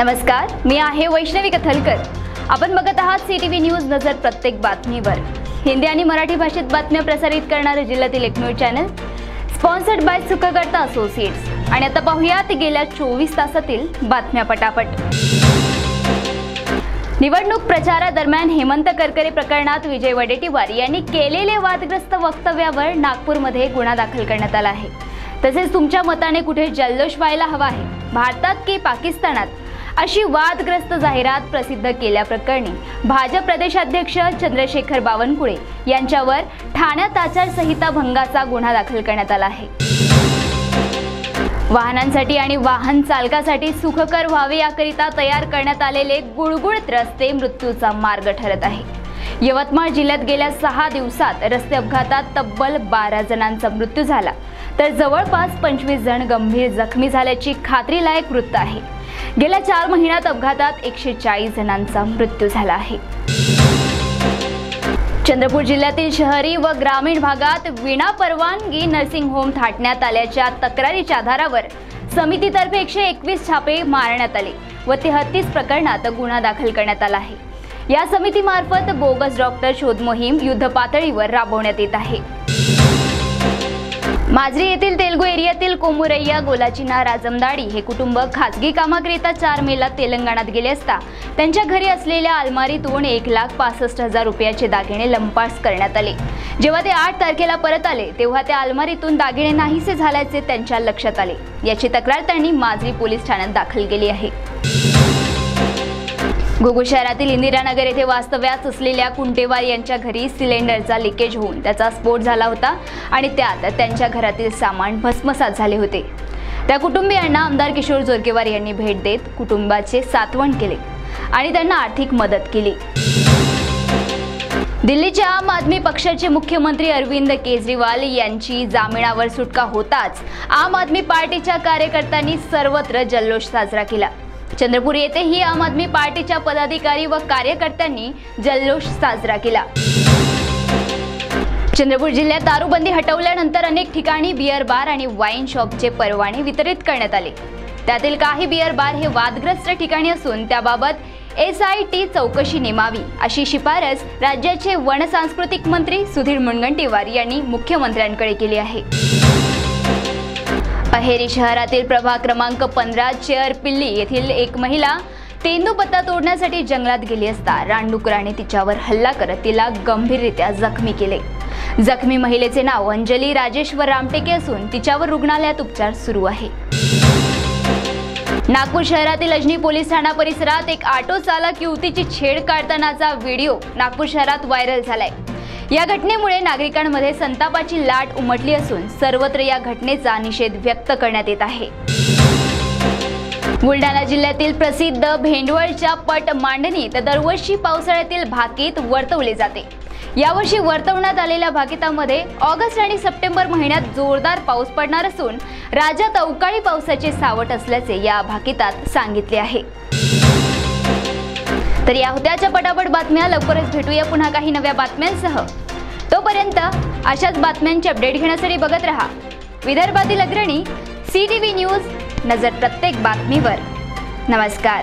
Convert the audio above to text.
नमस्कार, मी आहे वैष्णवी कथलकर। आपण बघत आहात सीटीव्ही न्यूज नजर प्रत्येक बातमीवर। हिंदी आणि मराठी भाषेत बातम्या प्रसारित करणारे जिल्ह्यातील एकमेव channel, sponsored by Sukhkarta associates. आणि आता पाहूयात गेल्या 24 तासातील बातम्या पटापट। निवडणूक प्रचारादरम्यान हेमंत करकरे प्रकरणात विजय वडेट्टीवार यांनी केलेले वादग्रस्त वक्तव्यावर नागपूरमध्ये गुन्हा दाखल करण्यात आला आहे। तसेच तुमच्या मताने कुठे जल्लोष व्हायला हवा आहे, भारतात की पाकिस्तानात, अशी वादग्रस्त जाहिरात प्रसिद्ध केल्याप्रकरणी भाजप प्रदेशाध्यक्ष चंद्रशेखर बावनकुळे यांच्यावर ठाण्यात आचारसंहिता भंगाचा गुन्हा दाखल करण्यात आला आहे। वाहनांसाठी आणि वाहन चालकासाठी सुखकर व्हावे याकरिता तयार करण्यात आलेले गुळगुळीत रस्ते मृत्यूचा मार्ग ठरत आहे। यवतमाळ जिल्ह्यात गेल्या 6 दिवसात रस्ते अपघातात तब्बल 12 जणांचा मृत्यू झाला, तर जवळपास 25 जण गंभीर जखमी झाल्याची खात्रीलायक वृत्त आहे। गेल्या 4 महिन्यात अपघातात 140 जणांचा मृत्यू झाला आहे। चंद्रपूर जिल्ह्यातील शहरी व ग्रामीण भागात विना परवानगी नर्सिंग होम थाटण्यात आल्याच्या तक्रारीच्या आधारावर समितीतर्फे 121 छापे मारण्यात आले व 33 प्रकरणात गुन्हा दाखल करण्यात आला आहे। या समितीमार्फत बोगस डॉक्टर शोध मोहीम युद्ध पातळीवर राबवण्यात येत आहे। माजरी येथील तेलगू एरियातील कोमुरय्या गोलाचिना राजमदाडी हे कुटुंब खासगी कामाकरिता 4 मेला तेलंगणात गेले असता त्यांच्या घरी असलेल्या अलमारीतून 1,65,000 रुपयाचे दागिने लंपास करण्यात आले। जेव्हा ते 8 तारखेला परत आले तेव्हा त्या अलमारीतून दागिने नाहीसे झाल्याचे त्यांच्या लक्षात आले। याची तक्रार त्यांनी माजरी पोलीस ठाण्यात दाखल केली आहे। घुगु शहरातील इंदिरानगर येथे वास्तव्यास असलेल्या कुंटेवार यांच्या घरी सिलेंडरचा लिकेज होऊन त्याचा स्फोट झाला होता आणि त्यात त्यांच्या घरातील सामान भस्मसात झाले होते। त्या कुटुंबियांना आमदार किशोर जोरगेवार यांनी भेट देत कुटुंबाचे सांत्वन केले आणि त्यांना आर्थिक मदत केली। दिल्लीचे आम आदमी पक्षाचे मुख्यमंत्री अरविंद केजरीवाल यांची जामिनावर सुटका होताच आम आदमी पार्टीच्या कार्यकर्त्यांनी सर्वत्र जल्लोष साजरा केला। चंद्रपूर येथेही आम आदमी पार्टीच्या पदाधिकारी व कार्यकर्त्यांनी जल्लोष साजरा केला। चंद्रपूर जिल्ह्यात दारूबंदी हटवल्यानंतर अनेक ठिकाणी बियर बार आणि वाईन शॉपचे परवाने वितरित करण्यात आले। त्यातील काही बियर बार हे वादग्रस्त ठिकाणी असून त्याबाबत SIT चौकशी नेमावी अशी शिफारस राज्याचे वन सांस्कृतिक मंत्री सुधीर मुनगंटीवार यांनी मुख्यमंत्र्यांकडे केली आहे। अहेरी शहरातील प्रभाग क्रमांक 15 चेअरपिल्ली येथील एक महिला तेंदूपत्ता तोडण्यासाठी जंगलात गेली असता रानडुकराने तिच्यावर हल्ला करत तिला गंभीररित्या जखमी केले। जखमी महिलेचे नाव अंजली राजेश्वर रामटेके असून तिच्यावर रुग्णालयात उपचार सुरू आहे। नागपूर शहरातील अजनी पोलीस ठाणा परिसरात एक ऑटो चालक युवतीची छेड काढतानाचा व्हिडिओ नागपूर शहरात व्हायरल झालाय। या घटनेमुळे नागरिकांमध्ये संतापाची लाट उमटली असून सर्वत्र या घटनेचा निषेध व्यक्त करण्यात येत आहे। बुलढाणा जिल्ह्यातील प्रसिद्ध भेंडवळच्या पट मांडणीत दरवर्षी पावसाळ्यातील भाकीत वर्तवले जाते। यावर्षी वर्तवण्यात आलेल्या भाकितामध्ये ऑगस्ट आणि सप्टेंबर महिन्यात जोरदार पाऊस पडणार असून राज्यात अवकाळी पावसाचे सावट असल्याचे या भाकितात सांगितले आहे। तर या होत्याच्या पटापट बातम्या। लवकरच भेटूया पुन्हा काही नव्या बातम्यांसह। तोपर्यंत अशाच बातम्यांचे अपडेट घेण्यासाठी बघत रहा विदर्भातील अग्रणी सीटीव्ही न्यूज नजर प्रत्येक बातमीवर। नमस्कार।